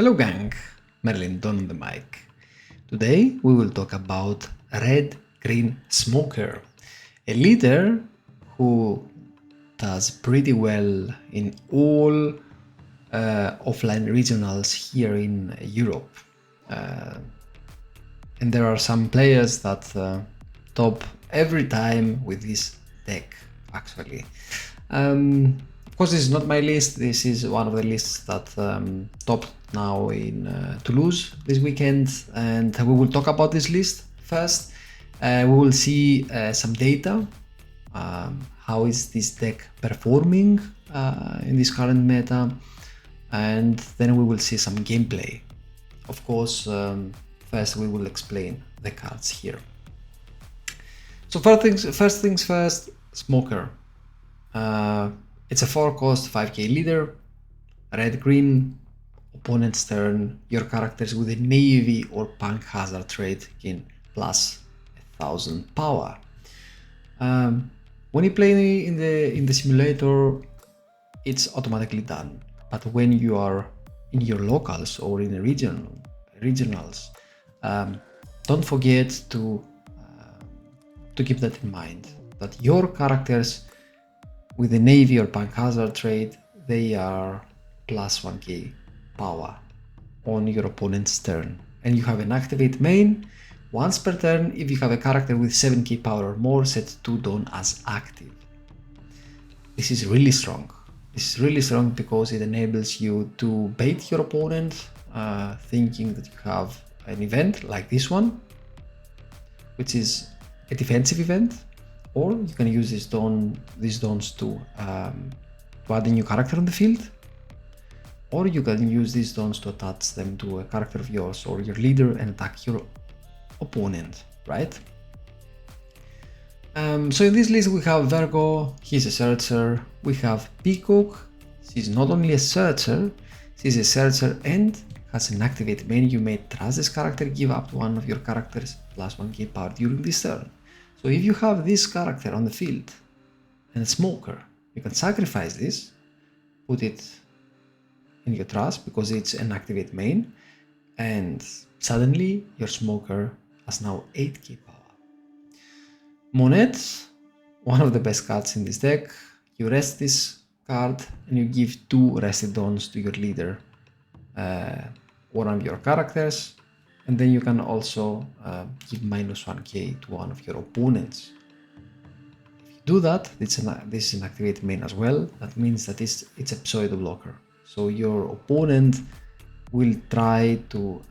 Hello gang, Merlin Don on the mic. Today we will talk about Red Green Smoker, a leader who does pretty well in all offline regionals here in Europe. And there are some players that top every time with this deck, actually. Of course, this is not my list. This is one of the lists that topped now in Toulouse this weekend, and we will talk about this list first. We will see some data. How is this deck performing in this current meta, and then we will see some gameplay. Of course, first we will explain the cards here. So first things first, Smoker. It's a 4-cost 5k leader, red-green, opponent's turn, your characters with a navy or punk hazard trait gain plus 1000 power. When you play in the simulator, it's automatically done. But when you are in your locals or in a regionals, don't forget to keep that in mind, that your characters with the navy or punk hazard trait, they are plus 1k power on your opponent's turn, and you have an activate main. Once per turn, if you have a character with 7k power or more, set 2 Dawn as active. This is really strong. This is really strong because it enables you to bait your opponent, thinking that you have an event like this one, which is a defensive event, or you can use these dawns to add a new character on the field, or you can use these dawns to attach them to a character of yours or your leader and attack your opponent, right? So in this list we have Virgo, he's a searcher. We have Peacock, she's not only a searcher, she's a searcher and has an activate main. You may trust this character, give up to one of your characters plus 1k power during this turn. So if you have this character on the field and a smoker, you can sacrifice this, put it in your trust because it's an activate main, and suddenly your smoker has now 8k power. Monette, one of the best cards in this deck. You rest this card and you give 2 rested dawns to your leader, one of your characters, and then you can also give minus 1k to one of your opponents. If you do that, this is an activate main as well. That means that it's a pseudo blocker. So your opponent will try to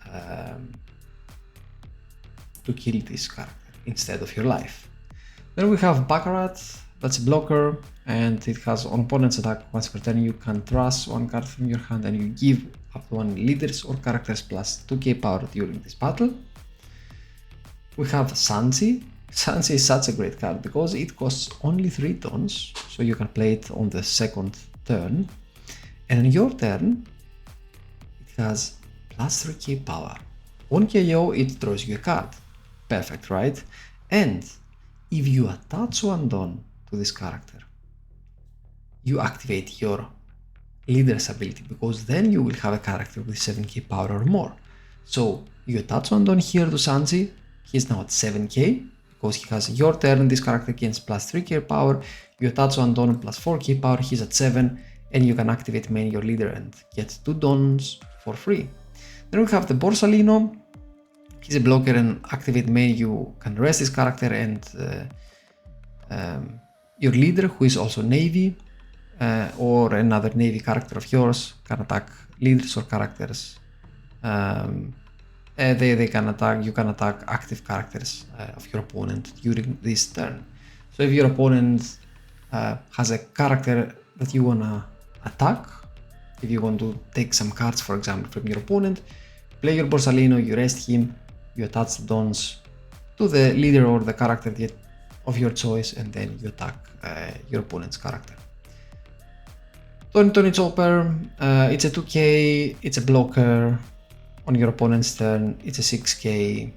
kill this character instead of your life. Then we have Baccarat, that's a blocker, and it has on opponent's attack once per turn. You can trust one card from your hand and you give up to 1 leaders or characters plus 2k power during this battle. We have Sansi. Sansi is such a great card because it costs only 3 dawns, so you can play it on the second turn, and on your turn it has plus 3k power. On KO it draws you a card. Perfect, right? And if you attach 1 dawn to this character, you activate your leader's ability, because then you will have a character with 7k power or more. So you attach 1 dawn here to Sanji, he's now at 7k because he has your turn, this character gains plus 3k power. You attach 1 dawn plus 4k power, he's at 7, and you can activate main your leader and get 2 dawns for free. Then we have the Borsalino. He's a blocker and activate main. You can rest this character, and your leader, who is also navy, or another navy character of yours, can attack leaders or characters. They can attack. You can attack active characters of your opponent during this turn. So if your opponent has a character that you wanna attack, if you want to take some cards, for example, from your opponent, play your Borsalino, you rest him, you attach the dawns to the leader or the character of your choice, and then you attack your opponent's character. Tony Chopper, it's a 2k, it's a blocker. On your opponent's turn, it's a 6k.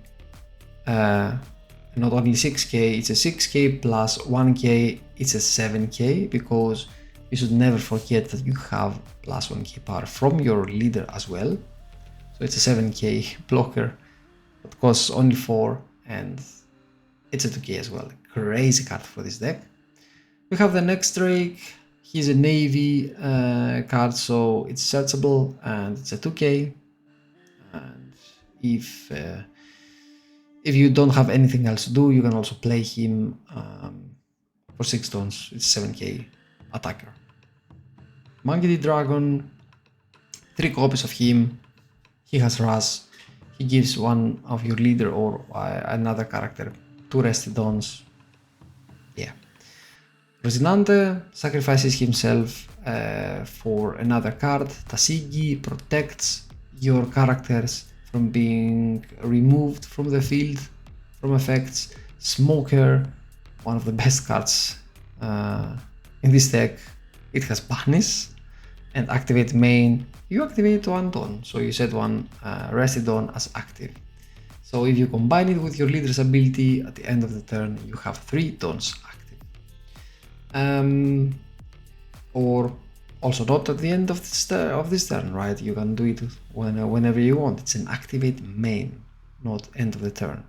Not only 6k, it's a 6k plus 1k, it's a 7k, because you should never forget that you have plus 1k power from your leader as well. So it's a 7k blocker, but costs only 4, and it's a 2k as well. Crazy card for this deck. We have the next Drake. He's a navy card, so it's searchable, and it's a 2k. And if you don't have anything else to do, you can also play him for 6 tones. It's 7k attacker. Monkey Dragon, 3 copies of him. He has Rush. He gives one of your leader or another character 2 resty dons. Yeah. Rosinante sacrifices himself for another card. TCG protects your characters from being removed from the field from effects. Smoker, one of the best cards in this deck. It has Banish and activate main. You activate 1 don, so you set 1 resty don as active. So if you combine it with your leader's ability, at the end of the turn you have 3 dons active. Or also not at the end of this turn, right? You can do it whenever you want. It's an activate main, not end of the turn.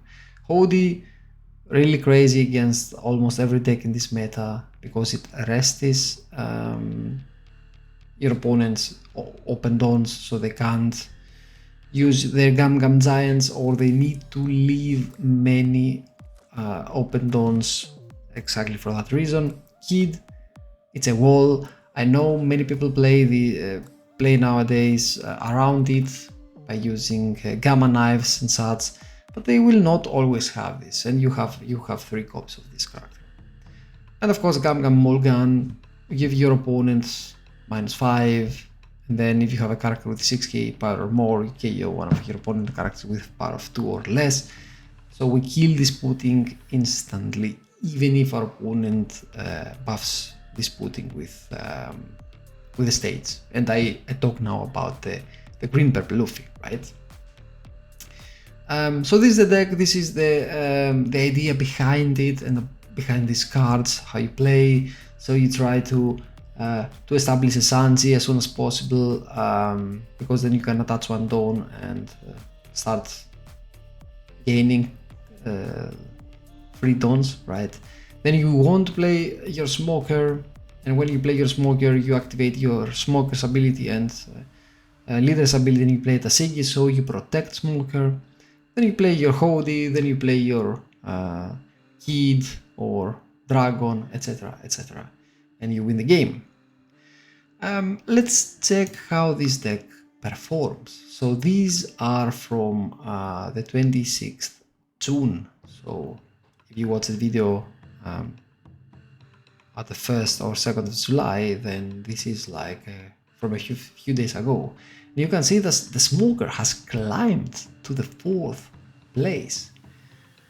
Hody, really crazy against almost every deck in this meta because it rests your opponent's open dons, so they can't use their Gam Giants, or they need to leave many open dons exactly for that reason. Kid, it's a wall. I know many people play nowadays around it by using gamma knives and such, but they will not always have this, and you have 3 copies of this character. And of course, Gam Mulgan, you give your opponent -5, and then if you have a character with 6k power or more, you KO one of your opponent characters with power of 2 or less. So we kill disputing instantly, even if our opponent buffs disputing with the stage. And I talk now about the green purple Luffy, right? So this is the deck. This is the idea behind it and behind these cards, how you play. So you try to establish a Sanji as soon as possible, because then you can attach 1 don and start gaining 3 dons, right? Then you want to play your Smoker, and when you play your Smoker, you activate your Smoker's ability and Leader's ability, and you play TCG, so you protect Smoker. Then you play your Hody, then you play your Kid or Dragon, etc, etc, and you win the game. Let's check how this deck performs. So these are from the 26th June. So if you watch the video at the 1st or 2nd of July, then this is like from a few days ago. And you can see that the Smoker has climbed to the 4th place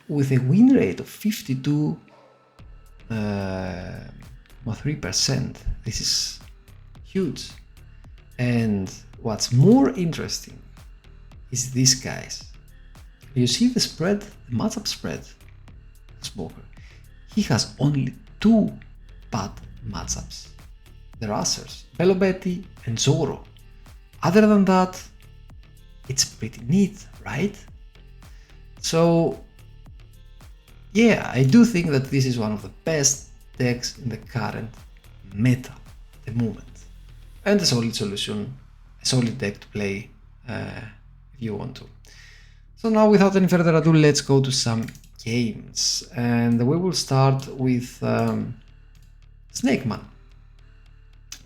with a win rate of 52.3%. This is huge. And what's more interesting is this, guys. You see the spread, the matchup spread, Smoker. He has only 2 bad matchups. The Rushers, Bello Betty and Zoro. Other than that, it's pretty neat, right? So yeah, I do think that this is one of the best decks in the current meta at the moment. And a solid solution, a solid deck to play if you want to. So now, without any further ado, let's go to some games. And we will start with Snakeman.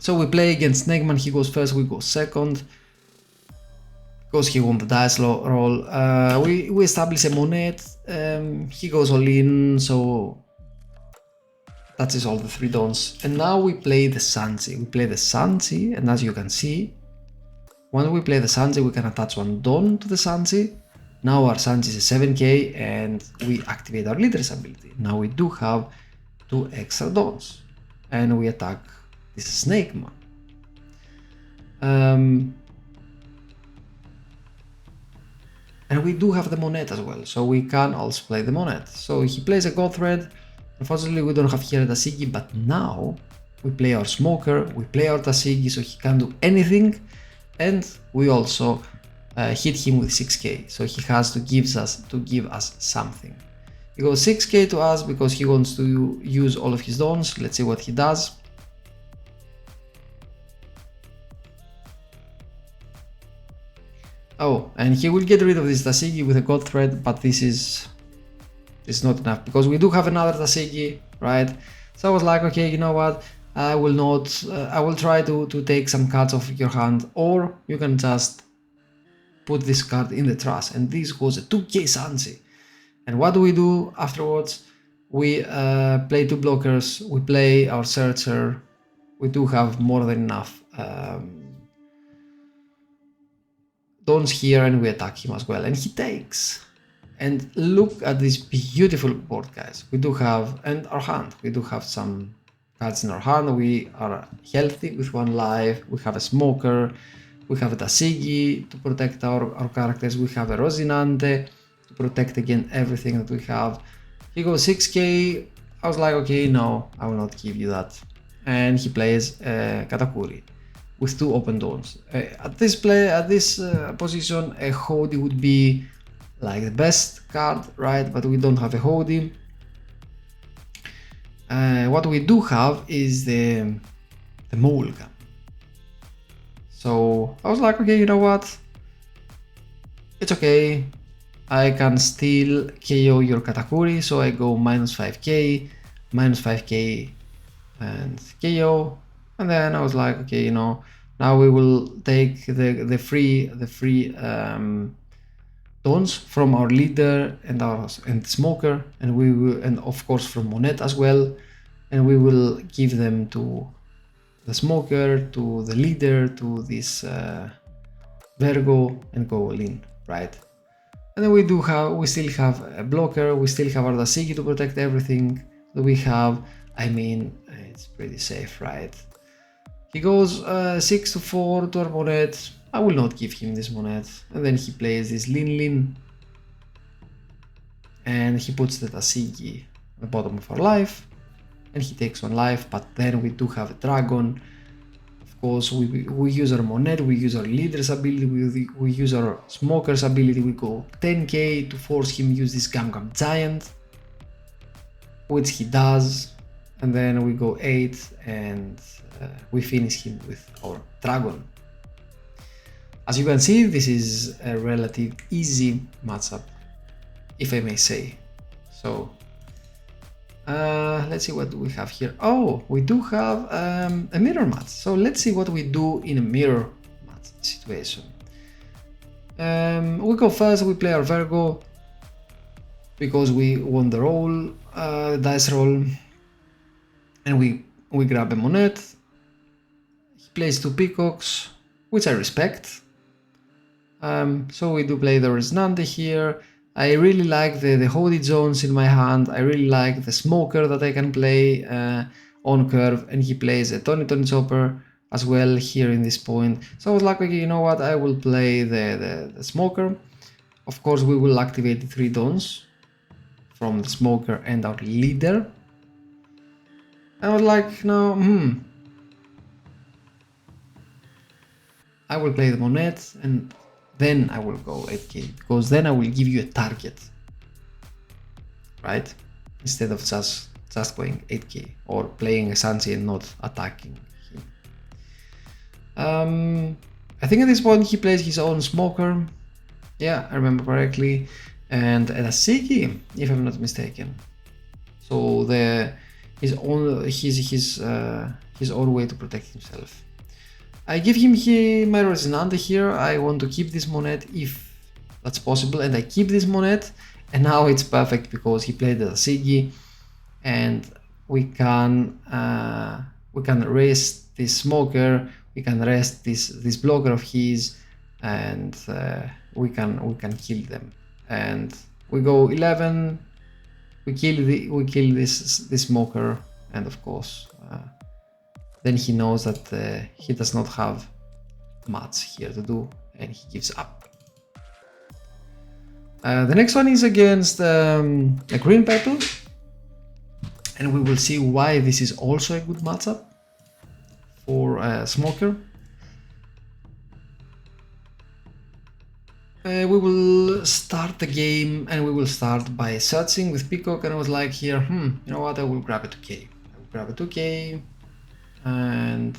So we play against Snakeman. He goes first, we go second. Because he won the dice roll. We establish a Monet. He goes all in, so that is all the 3 dons. And now we play the Sanji. We play the Sanji, and as you can see, when we play the Sanji, we can attach 1 don to the Sanji. Now our Sanji is a 7k, and we activate our leader's ability. Now we do have 2 extra dons, and we attack this Snakeman. And we do have the Monet as well, so we can also play the Monet. So he plays a God Thread. Unfortunately, we don't have here a TCG, but now we play our Smoker, we play our TCG, so he can't do anything. And we also hit him with 6k, so he has to give us something. He goes 6k to us because he wants to use all of his dons. Let's see what he does. Oh, and he will get rid of this TCG with a gold thread, but this is not enough because we do have another TCG, right? So I was like, okay, you know what? I will not. I will try to take some cards off your hand, or you can just put this card in the trash. And this was a 2k Sansi. And what do we do afterwards? We play 2 blockers. We play our searcher. We do have more than enough dons here, and we attack him as well, and he takes. And look at this beautiful board, guys. We do have, and our hand, we do have some cards in our hand. We are healthy with 1 life. We have a smoker. We have a TCG to protect our characters. We have a Rosinante to protect against everything that we have. He goes 6k. I was like, okay, no, I will not give you that. And he plays Katakuri with 2 open dons. At this position, a Hody would be like the best card, right? But we don't have a Hody. What we do have is the Mulligan. So I was like, okay, you know what? It's okay. I can still KO your Katakuri, so I go -5k, -5k, and KO. And then I was like, okay, you know, now we will take the free dons from our leader and smoker, and we will, and of course from Monet as well, and we will give them to the smoker, to the leader, to this Virgo, and go all in, right? And then we still have a blocker, we still have our TCG to protect everything that we have. I mean, it's pretty safe, right? He goes 6-4 to our Monet. I will not give him this Monet. And then he plays this Lin. And he puts the TCG at the bottom of our life. And he takes 1 life, but then we do have a dragon. Of course, we use our Monet, we use our leader's ability, we use our smoker's ability. We go 10k to force him use this Gum Giant, which he does. And then we go 8 and we finish him with our dragon. As you can see, this is a relative easy matchup, if I may say. So let's see what we have here. Oh, we do have a mirror match. So let's see what we do in a mirror match situation. We go first, we play our Virgo because we won the roll, dice roll, and we grab a Monet. He plays 2 peacocks, which I respect. So we do play the Resonante here. I really like the Hody zones in my hand. I really like the smoker that I can play on curve, and he plays a Tony Chopper as well here in this point. So I was like, okay, you know what, I will play the smoker. Of course, we will activate the 3 dons from the smoker and our leader. I was like, no, I will play the Monet, and then I will go 8k, because then I will give you a target, right? Instead of just going 8k or playing a Sansi and not attacking him. I think at this point he plays his own smoker. Yeah, I remember correctly, and a TCG, if I'm not mistaken. So his own way to protect himself. I give him here my Resonante here. I want to keep this Monet if that's possible, and I keep this Monet, and now it's perfect because he played the TCG, and we can rest this smoker, we can rest this blocker of his, and we can kill them. And we go 11. We kill this smoker, and of course. Then he knows that he does not have much here to do, and he gives up. The next one is against a green purple, and we will see why this is also a good matchup for Smoker. we will start the game and we will start by searching with Peacock, and I was like here, you know what, I will grab a 2k. I will grab a 2k and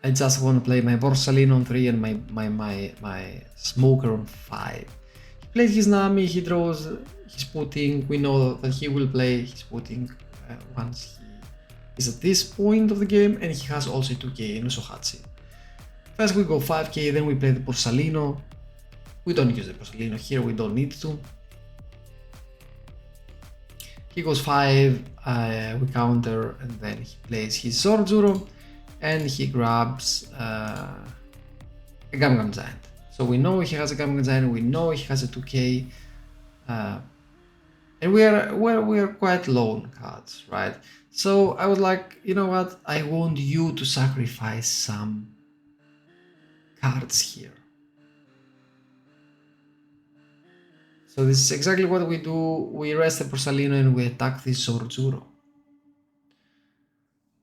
I just want to play my Borsalino on 3 and my Smoker on 5. He plays his Nami, he draws his Puting. We know that he will play his Puting once he is at this point of the game, and he has also 2k in Usohachi. First we go 5k, then we play the Borsalino. We don't use the Borsalino here, we don't need to. He goes 5, we counter, and then he plays his Zorzuro, and he grabs a Gam Giant. So we know he has a Gam Giant, we know he has a 2k, and we are quite low on cards, right? So I was like, you know what, I want you to sacrifice some cards here. So this is exactly what we do. We rest the Borsalino and we attack this Zorzuro.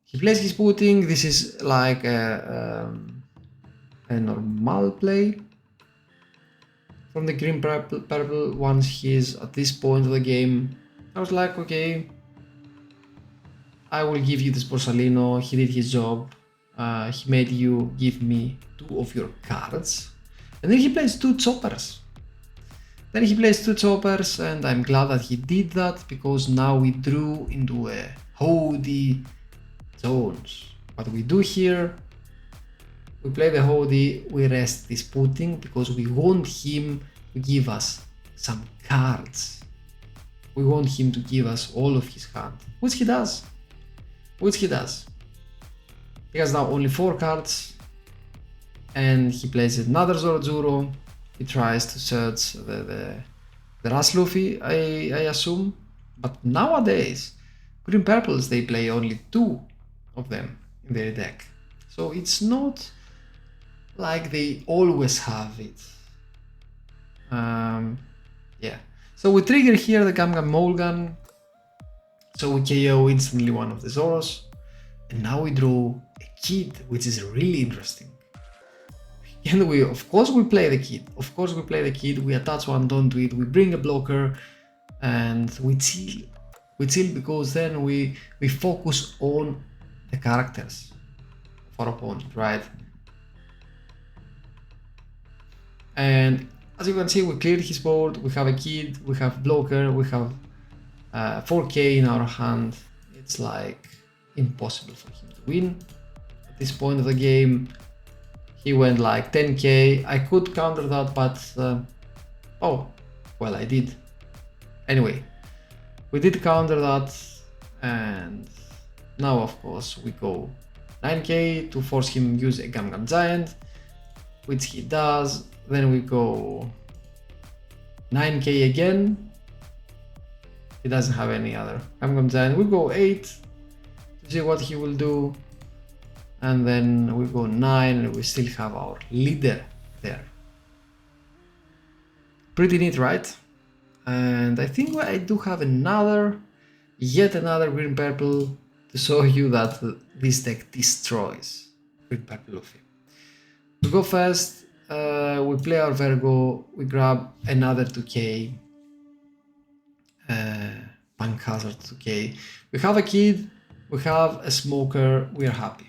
He plays his Puting. This is like a normal play from the green purple. Once he's at this point of the game, I was like, okay, I will give you this Borsalino. He did his job. He made you give me 2 of your cards, and then he plays 2 choppers. Then he plays 2 choppers, and I'm glad that he did that, because now we drew into a Hody zones. What we do here, we play the Hody, we rest this Puting, because we want him to give us some cards. We want him to give us all of his hand, which he does. He has now only 4 cards, and he plays another Zorzuro. He tries to search the Ras Luffy, I assume. But nowadays, green purples, they play only 2 of them in their deck. So it's not like they always have it. Yeah. So we trigger here the Gam Mulligan. So we KO instantly one of the Zoros. And now we draw a Kid, which is really interesting. And we, of course, we play the Kid. We attach one, don't do it. We bring a blocker, and we chill. Because then we focus on the characters of our opponent, right? And as you can see, we cleared his board. We have a Kid, we have blocker, we have 4k in our hand. It's like impossible for him to win. At this point of the game, he went like 10k. I could counter that, but oh, well, I did. Anyway, we did counter that, and now of course we go 9k to force him to use a Gam Giant, which he does. Then we go 9k again. He doesn't have any other Gam Giant. We go 8 to see what he will do. And then we go 9 and we still have our leader there. Pretty neat, right? And I think I do have yet another green purple to show you that this deck destroys green purple Luffy. We go first, we play our Virgo, we grab another 2k, Bank Hazard 2k. We have a Kid, we have a Smoker, we are happy.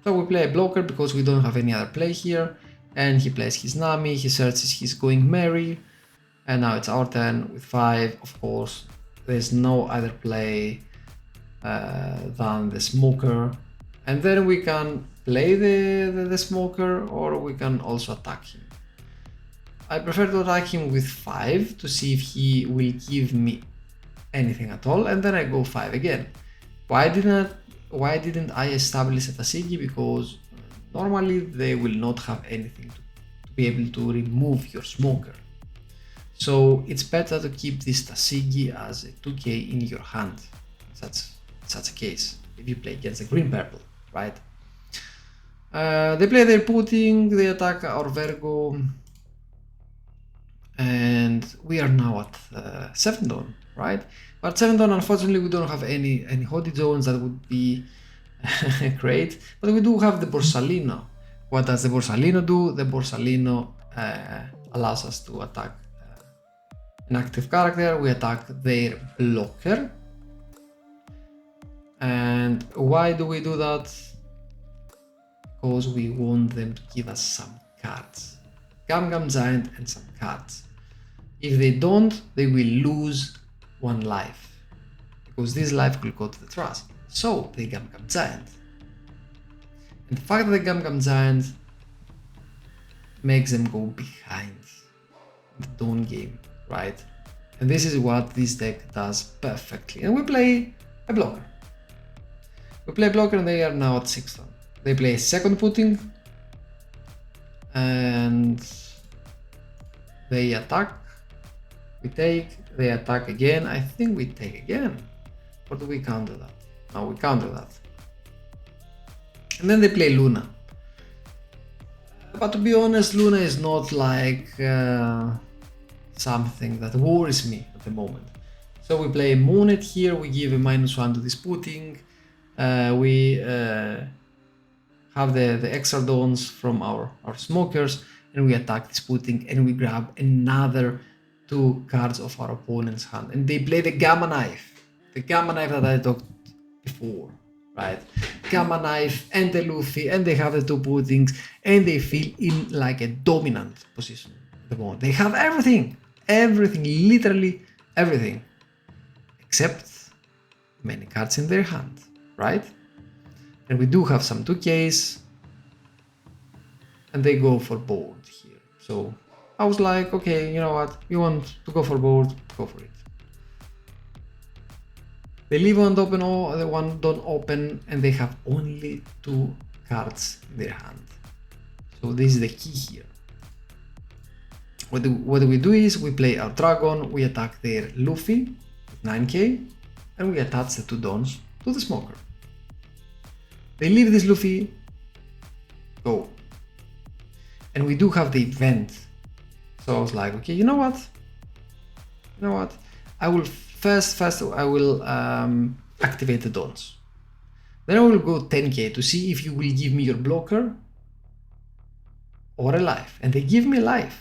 So we play a blocker because we don't have any other play here, and he plays his Nami, he searches his Going Merry, and now it's our turn with 5. Of course, there's no other play than the Smoker, and then we can play the Smoker, or we can also attack him. I prefer to attack him with 5 to see if he will give me anything at all, and then I go 5 again. Why didn't I establish a TCG? Because normally they will not have anything to be able to remove your Smoker. So it's better to keep this TCG as a 2k in your hand. Such a case if you play against a green purple, right? They play their Puting, they attack our Virgo, and we are now at 7 Dawn, right? But 7 Dawn, unfortunately, we don't have any Hody zones that would be great. But we do have the Borsalino. What does the Borsalino do? The Borsalino allows us to attack an active character. We attack their blocker. And why do we do that? Because we want them to give us some cards. Gum Giant and some cards. If they don't, they will lose 1 life. Because this life will go to the trash. So they Gum Giant. And the fact that the Gum Giant makes them go behind the Dawn game, right? And this is what this deck does perfectly. And we play a blocker. We play a blocker and they are now at 6 turn. They play a second putting and they attack. We take, they attack again. I think we take again. Or do we counter that? No, we counter that. And then they play Luna. But to be honest, Luna is not like something that worries me at the moment. So we play Moonet here, we give a -1 to this putting. We have the extra dawns from our smokers, and we attack this putting, and we grab another 2 cards of our opponent's hand. And they play the Gamma Knife. The Gamma Knife that I talked before, right? Gamma Knife and the Luffy, and they have the 2 puttings, and they feel in like a dominant position at the moment. They have everything, literally everything, except many cards in their hand, right? And we do have some 2Ks, and they go for board here. So I was like, okay, you know what? You want to go for board, go for it. They leave one open, or the one don't open, and they have only 2 cards in their hand. So this is the key here. What do we do is we play our dragon, we attack their Luffy with 9k, and we attach the 2 dawns to the smoker. They leave this Luffy, go. And we do have the event. So I was like, okay, you know what? I will first I will activate the dawns. Then I will go 10k to see if you will give me your blocker or a life. And they give me life.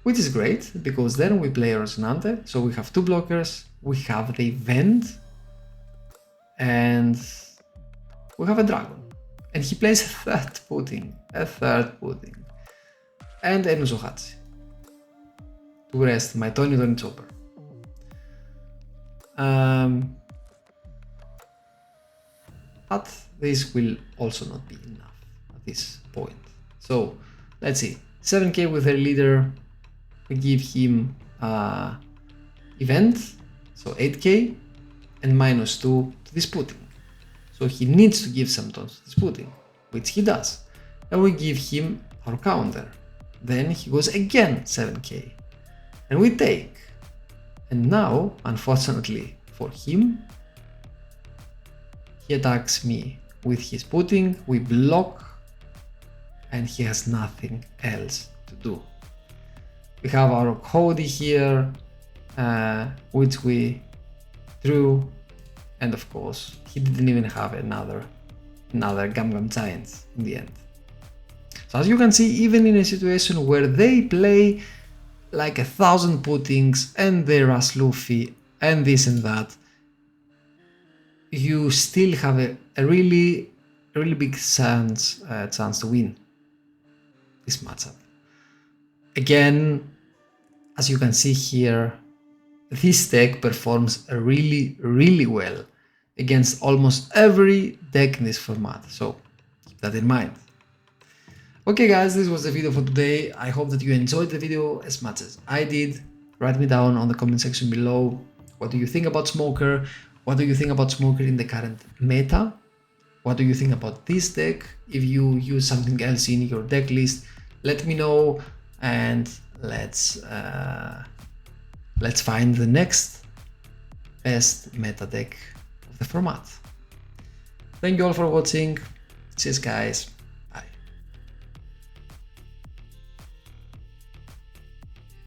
Which is great, because then we play Resonante. So we have 2 blockers, we have the event, and we have a dragon. And he plays a third putting, and a Nuzohatsu to rest my Tony Chopper. But this will also not be enough at this point. So let's see, 7k with their leader, we give him event, so 8k, and -2 to this putting. So he needs to give some tons to this putting, which he does. And we give him our counter. Then he goes again 7k. And we take. And now, unfortunately for him, he attacks me with his putting, we block, and he has nothing else to do. We have our Cody here, which we drew, and of course, he didn't even have another Gum Giant in the end. So as you can see, even in a situation where they play like 1,000 puttings and they rush Luffy and this and that, you still have a really big chance to win this matchup. Again, as you can see here, this deck performs really well against almost every deck in this format, so keep that in mind. Okay guys, this was the video for today. I hope that you enjoyed the video as much as I did. Write me down on the comment section below, what do you think about Smoker? What do you think about Smoker in the current meta? What do you think about this deck? If you use something else in your deck list, let me know, and let's find the next best meta deck of the format. Thank you all for watching. Cheers guys.